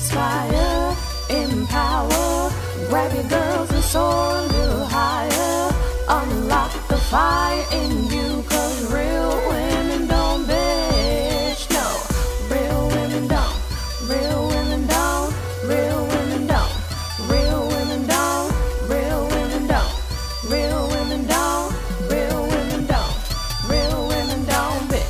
inspire, empower, grab your girls and soar a little higher. Unlock the fire in you, cause real women don't bitch, no. Real women don't, real women don't, real women don't, real women don't, real women don't, real women don't, real women don't, real women don't bitch.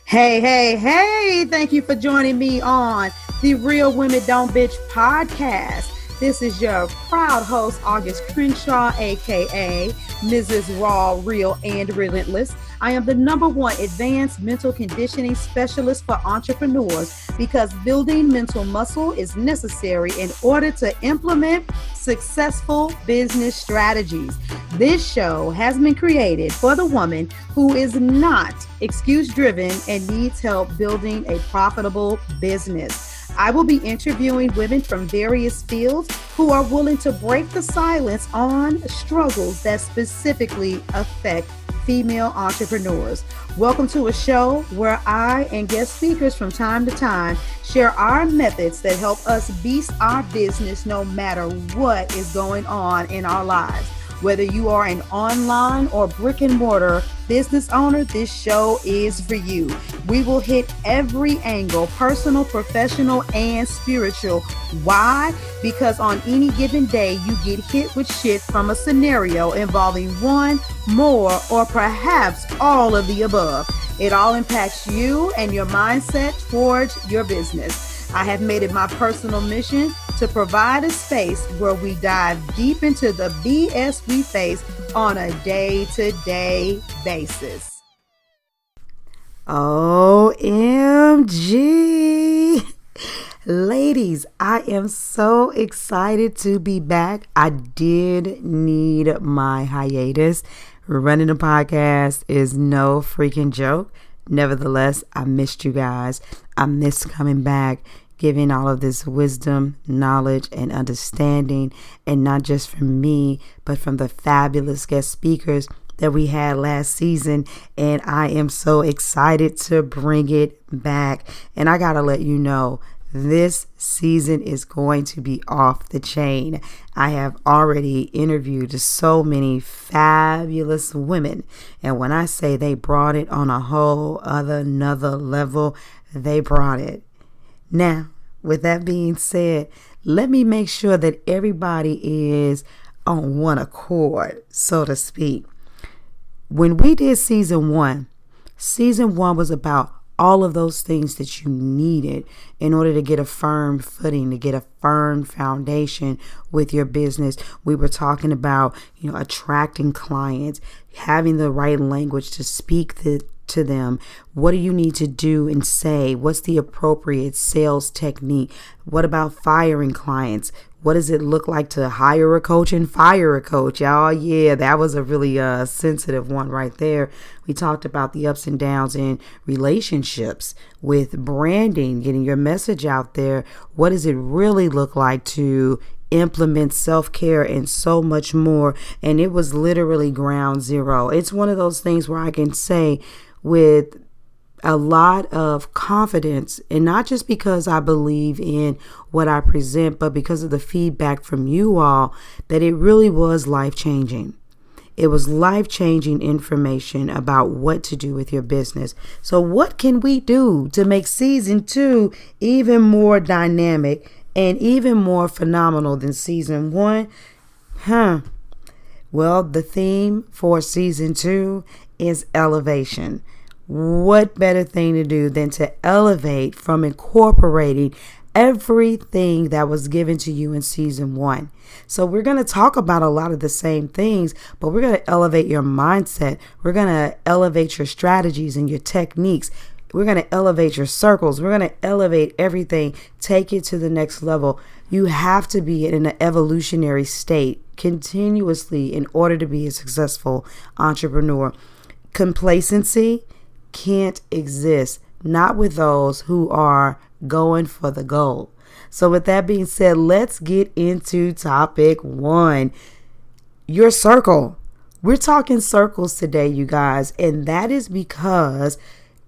Hey, thank you for joining me on the Real Women Don't Bitch podcast. This is your proud host, August Crenshaw, aka Mrs. Raw, Real, and Relentless. I am the #1 advanced mental conditioning specialist for entrepreneurs because building mental muscle is necessary in order to implement successful business strategies. This show has been created for the woman who is not excuse-driven and needs help building a profitable business. I will be interviewing women from various fields who are willing to break the silence on struggles that specifically affect female entrepreneurs. Welcome to a show where I and guest speakers from time to time share our methods that help us beast our business no matter what is going on in our lives. Whether you are an online or brick and mortar business owner, this show is for you. We will hit every angle, personal, professional, and spiritual. Why? Because on any given day, you get hit with shit from a scenario involving one, more, or perhaps all of the above. It all impacts you and your mindset towards your business. I have made it my personal mission to provide a space where we dive deep into the BS we face on a day-to-day basis. OMG. Ladies, I am so excited to be back. I did need my hiatus. Running a podcast is no freaking joke. Nevertheless, I missed you guys. I miss coming back, giving all of this wisdom, knowledge, and understanding, and not just from me, but from the fabulous guest speakers that we had last season. And I am so excited to bring it back. And I gotta let you know, this season is going to be off the chain. I have already interviewed so many fabulous women. And when I say they brought it on a whole another level, they brought it. Now, with that being said, let me make sure that everybody is on one accord, so to speak. When we did season one was about all of those things that you needed in order to get a firm footing, to get a firm foundation with your business. We were talking about, attracting clients, having the right language to speak to them. What do you need to do and say? What's the appropriate sales technique? What about firing clients? What does it look like to hire a coach and fire a coach? Y'all, yeah, that was a really sensitive one right there. We talked about the ups and downs in relationships with branding, getting your message out there. What does it really look like to implement self-care and so much more? And it was literally ground zero. It's one of those things where I can say with a lot of confidence, and not just because I believe in what I present, but because of the feedback from you all, that it really was life-changing. It was life-changing information about what to do with your business. So what can we do to make season 2 even more dynamic and even more phenomenal than season 1? Well, the theme for season 2 is elevation. What better thing to do than to elevate from incorporating everything that was given to you in season 1. So we're going to talk about a lot of the same things, but we're going to elevate your mindset. We're going to elevate your strategies and your techniques. We're going to elevate your circles. We're going to elevate everything, take it to the next level. You have to be in an evolutionary state continuously in order to be a successful entrepreneur. Complacency can't exist, not with those who are going for the goal. So with that being said, let's get into topic 1, your circle. We're talking circles today, you guys, and that is because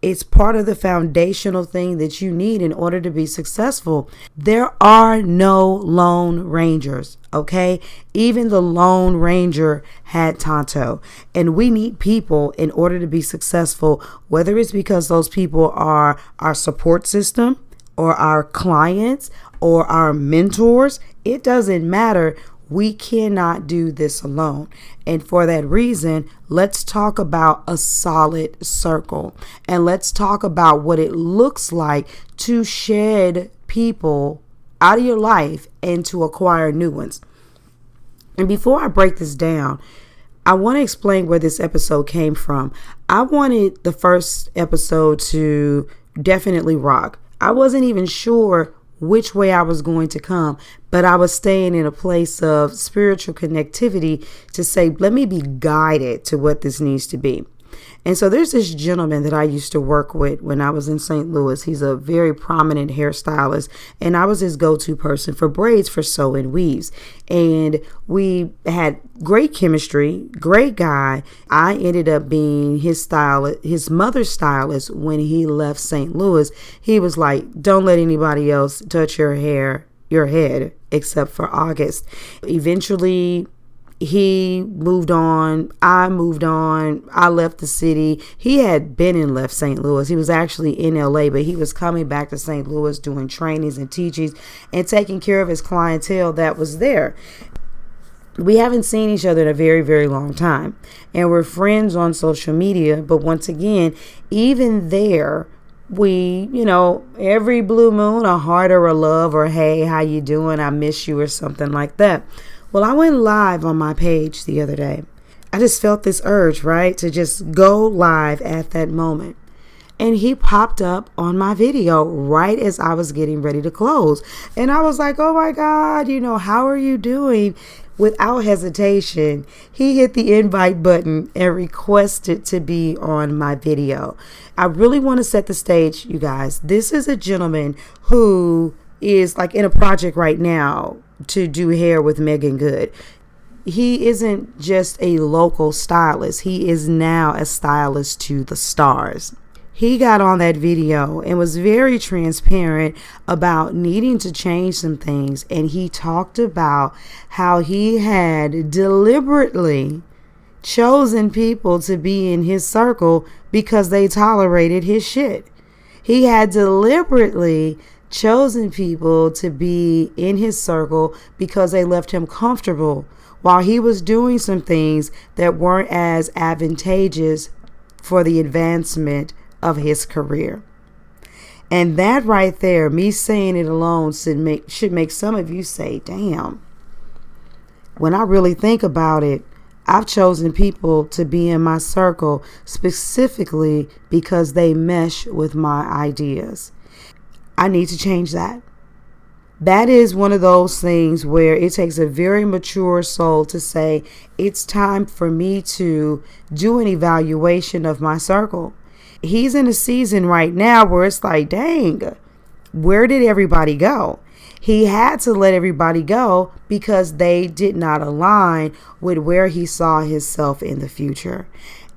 It's part of the foundational thing that you need in order to be successful. There are no Lone Rangers, okay? Even the Lone Ranger had Tonto. And we need people in order to be successful, whether it's because those people are our support system or our clients or our mentors. It doesn't matter. We cannot do this alone. And for that reason, let's talk about a solid circle. And let's talk about what it looks like to shed people out of your life and to acquire new ones. And before I break this down, I want to explain where this episode came from. I wanted the first episode to definitely rock. I wasn't even sure which way I was going to come, but I was staying in a place of spiritual connectivity to say, let me be guided to what this needs to be. And so there's this gentleman that I used to work with when I was in St. Louis. He's a very prominent hairstylist, and I was his go-to person for braids for sew and weaves. And we had great chemistry, great guy. I ended up being his mother's stylist when he left St. Louis. He was like, don't let anybody else touch your head, except for August. Eventually, he moved on. I moved on. I left the city. He had been and left St. Louis. He was actually in LA, but he was coming back to St. Louis doing trainings and teachings and taking care of his clientele that was there. We haven't seen each other in a very, very long time. And we're friends on social media. But once again, even there, we, every blue moon, a heart or a love or, hey, how you doing? I miss you or something like that. Well, I went live on my page the other day. I just felt this urge, right, to just go live at that moment. And he popped up on my video right as I was getting ready to close. And I was like, oh my God, how are you doing? Without hesitation, he hit the invite button and requested to be on my video. I really want to set the stage, you guys. This is a gentleman who is like in a project right now to do hair with Megan Good. He isn't just a local stylist. He is now a stylist to the stars. He got on that video and was very transparent about needing to change some things. And he talked about how he had deliberately chosen people to be in his circle because they tolerated his shit. He had deliberately chosen people to be in his circle because they left him comfortable while he was doing some things that weren't as advantageous for the advancement of his career. And that right there, me saying it alone should make some of you say, damn, when I really think about it, I've chosen people to be in my circle specifically because they mesh with my ideas. I need to change that. That is one of those things where it takes a very mature soul to say, it's time for me to do an evaluation of my circle. He's in a season right now where it's like, dang, where did everybody go? He had to let everybody go because they did not align with where he saw himself in the future.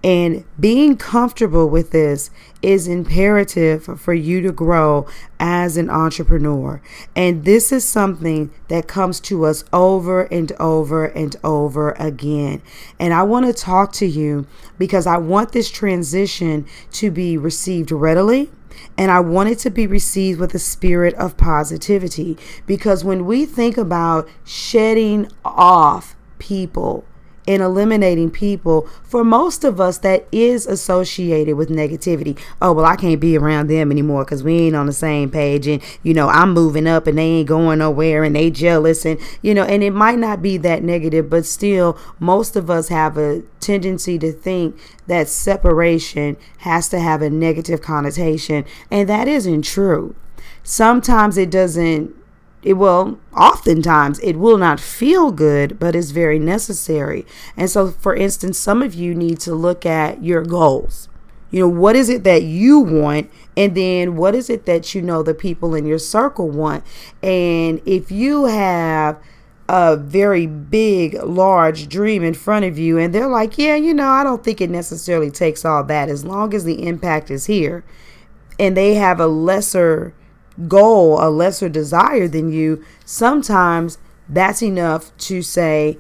And being comfortable with this is imperative for you to grow as an entrepreneur. And this is something that comes to us over and over and over again. And I want to talk to you because I want this transition to be received readily. And I want it to be received with a spirit of positivity. Because when we think about shedding off people and eliminating people, for most of us, that is associated with negativity. Oh, well, I can't be around them anymore because we ain't on the same page. And, I'm moving up and they ain't going nowhere and they jealous. And, and it might not be that negative, but still, most of us have a tendency to think that separation has to have a negative connotation. And that isn't true. Sometimes it doesn't. Oftentimes it will not feel good, but it's very necessary. And so, for instance, some of you need to look at your goals. What is it that you want? And then what is it that the people in your circle want? And if you have a very big, large dream in front of you, and they're like, yeah, I don't think it necessarily takes all that as long as the impact is here. And they have a lesser goal, a lesser desire than you. Sometimes that's enough to say,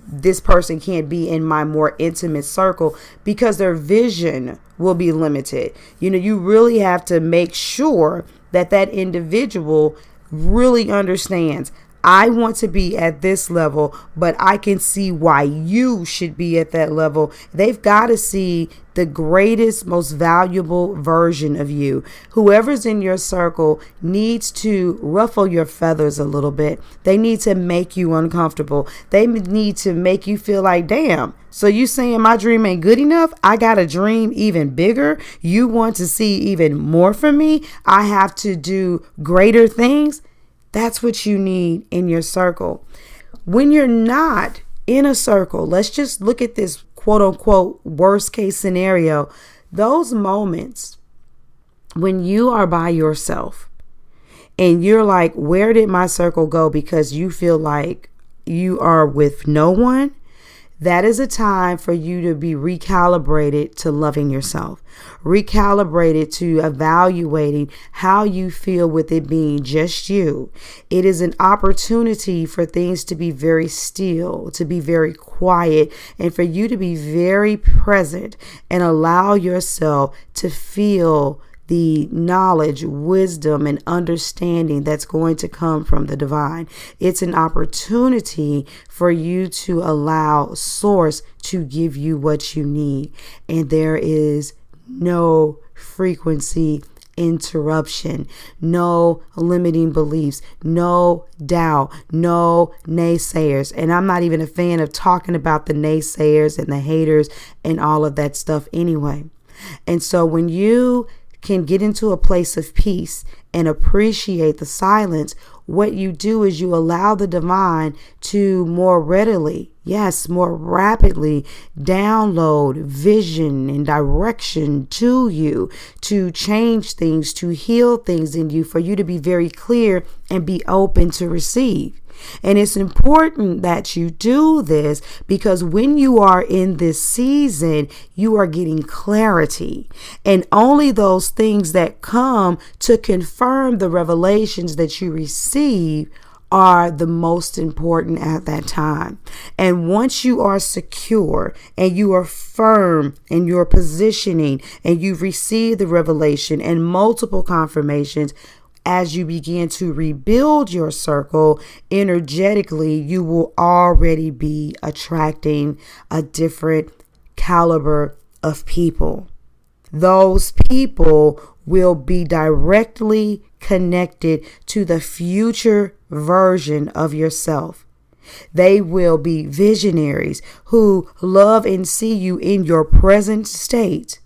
this person can't be in my more intimate circle, because their vision will be limited. You really have to make sure that individual really understands, I want to be at this level, but I can see why you should be at that level. They've got to see the greatest, most valuable version of you. Whoever's in your circle needs to ruffle your feathers a little bit. They need to make you uncomfortable. They need to make you feel like, damn, so you saying my dream ain't good enough? I got a dream even bigger. You want to see even more from me? I have to do greater things. That's what you need in your circle. When you're not in a circle, let's just look at this quote unquote worst case scenario. Those moments when you are by yourself and you're like, where did my circle go? Because you feel like you are with no one. That is a time for you to be recalibrated to loving yourself, recalibrated to evaluating how you feel with it being just you. It is an opportunity for things to be very still, to be very quiet, and for you to be very present and allow yourself to feel the knowledge, wisdom, and understanding that's going to come from the divine. It's an opportunity for you to allow Source to give you what you need. And there is no frequency interruption, no limiting beliefs, no doubt, no naysayers. And I'm not even a fan of talking about the naysayers and the haters and all of that stuff anyway. And so when you can get into a place of peace and appreciate the silence, what you do is you allow the divine to more readily, yes, more rapidly download vision and direction to you, to change things, to heal things in you, for you to be very clear and be open to receive. And it's important that you do this, because when you are in this season, you are getting clarity, and only those things that come to confirm the revelations that you receive are the most important at that time. And once you are secure and you are firm in your positioning and you've received the revelation and multiple confirmations, as you begin to rebuild your circle energetically, you will already be attracting a different caliber of people. Those people will be directly connected to the future version of yourself. They will be visionaries who love and see you in your present state,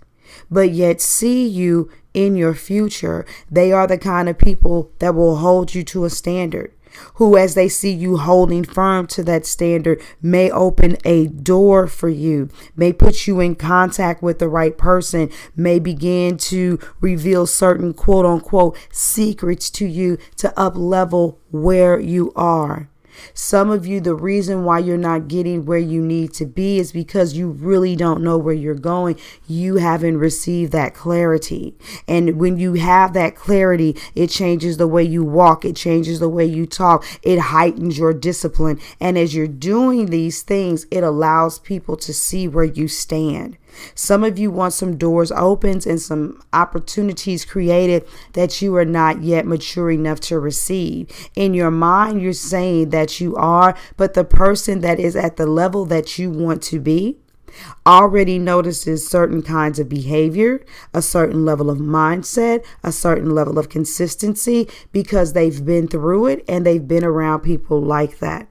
but yet see you in your future. They are the kind of people that will hold you to a standard, who, as they see you holding firm to that standard, may open a door for you, may put you in contact with the right person, may begin to reveal certain quote unquote secrets to you to up level where you are. Some of you, the reason why you're not getting where you need to be is because you really don't know where you're going. You haven't received that clarity. And when you have that clarity, it changes the way you walk. It changes the way you talk. It heightens your discipline. And as you're doing these things, it allows people to see where you stand. Some of you want some doors opened and some opportunities created that you are not yet mature enough to receive. In your mind, you're saying that you are, but the person that is at the level that you want to be already notices certain kinds of behavior, a certain level of mindset, a certain level of consistency, because they've been through it and they've been around people like that.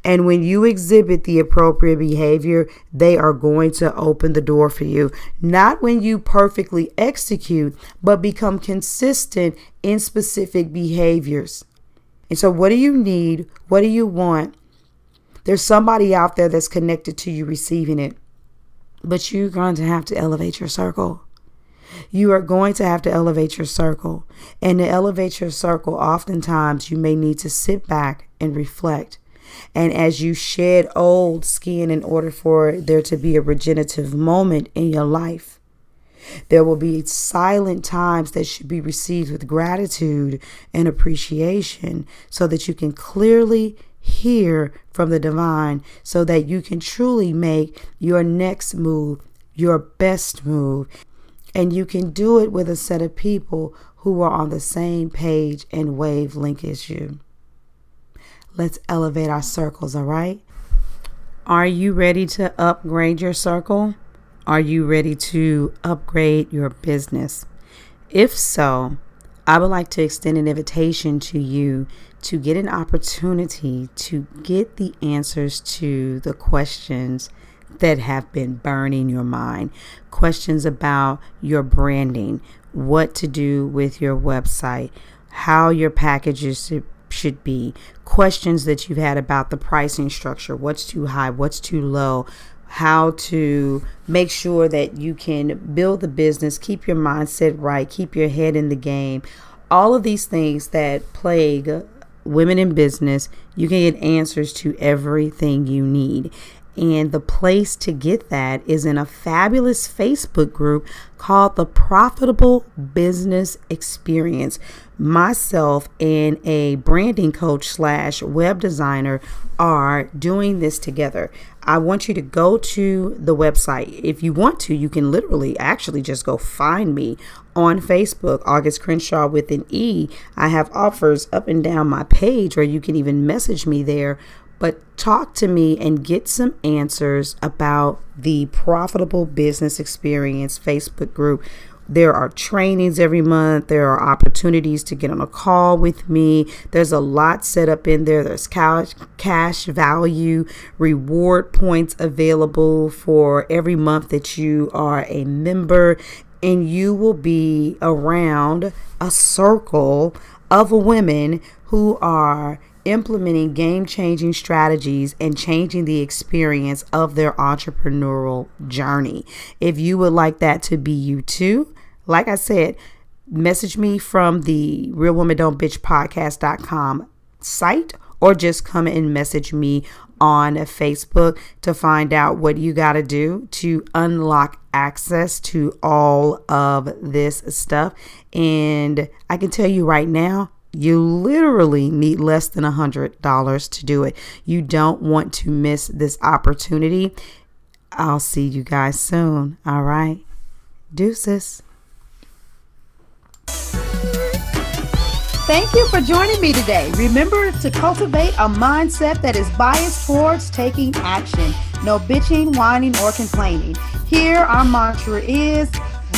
And when you exhibit the appropriate behavior, they are going to open the door for you. Not when you perfectly execute, but become consistent in specific behaviors. And so what do you need? What do you want? There's somebody out there that's connected to you receiving it. But you're going to have to elevate your circle. You are going to have to elevate your circle. And to elevate your circle, oftentimes you may need to sit back and reflect. And as you shed old skin in order for there to be a regenerative moment in your life, there will be silent times that should be received with gratitude and appreciation so that you can clearly hear from the divine, so that you can truly make your next move your best move. And you can do it with a set of people who are on the same page and wavelength as you. Let's elevate our circles, all right? Are you ready to upgrade your circle? Are you ready to upgrade your business? If so, I would like to extend an invitation to you to get an opportunity to get the answers to the questions that have been burning your mind. Questions about your branding, what to do with your website, how your packages should be, questions that you've had about the pricing structure, what's too high, what's too low, how to make sure that you can build the business, keep your mindset right, keep your head in the game. All of these things that plague women in business, you can get answers to everything you need. And the place to get that is in a fabulous Facebook group called the Profitable Business Experience. Myself and a branding coach / web designer are doing this together. I want you to go to the website. If you want to, you can literally actually just go find me on Facebook, August Crenshaw with an E. I have offers up and down my page, or you can even message me there. But talk to me and get some answers about the Profitable Business Experience Facebook group. There are trainings every month. There are opportunities to get on a call with me. There's a lot set up in there. There's cash value, reward points available for every month that you are a member. And you will be around a circle of women who are implementing game-changing strategies and changing the experience of their entrepreneurial journey. If you would like that to be you too, like I said, message me from the realwomendon'tbitchpodcast.com site, or just come and message me on Facebook to find out what you got to do to unlock access to all of this stuff. And I can tell you right now, you literally need less than $100 to do it. You don't want to miss this opportunity. I'll see you guys soon. All right. Deuces. Thank you for joining me today. Remember to cultivate a mindset that is biased towards taking action. No bitching, whining, or complaining. Here, our mantra is,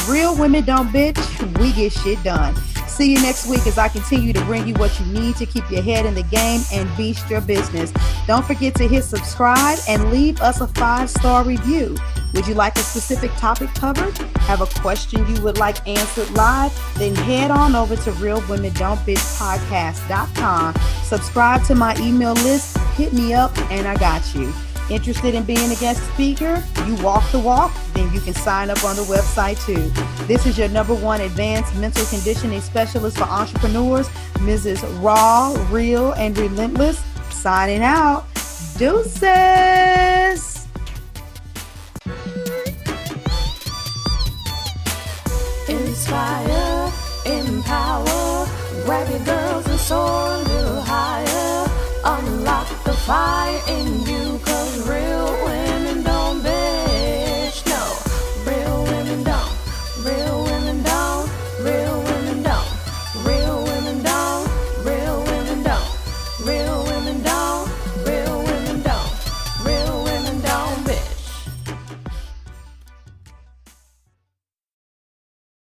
real women don't bitch, we get shit done. See you next week as I continue to bring you what you need to keep your head in the game and beast your business. Don't forget to hit subscribe and leave us a 5-star review. Would you like a specific topic covered? Have a question you would like answered live? Then head on over to realwomendon'tbitchpodcast.com. Subscribe to my email list, hit me up, and I got you. Interested in being a guest speaker? You walk the walk? Then you can sign up on the website too. This is your #1 advanced mental conditioning specialist for entrepreneurs, Mrs. Raw, Real, and Relentless. Signing out. Deuces! Inspire, empower, grab your girls and soar a little higher. Unlock the fire in you.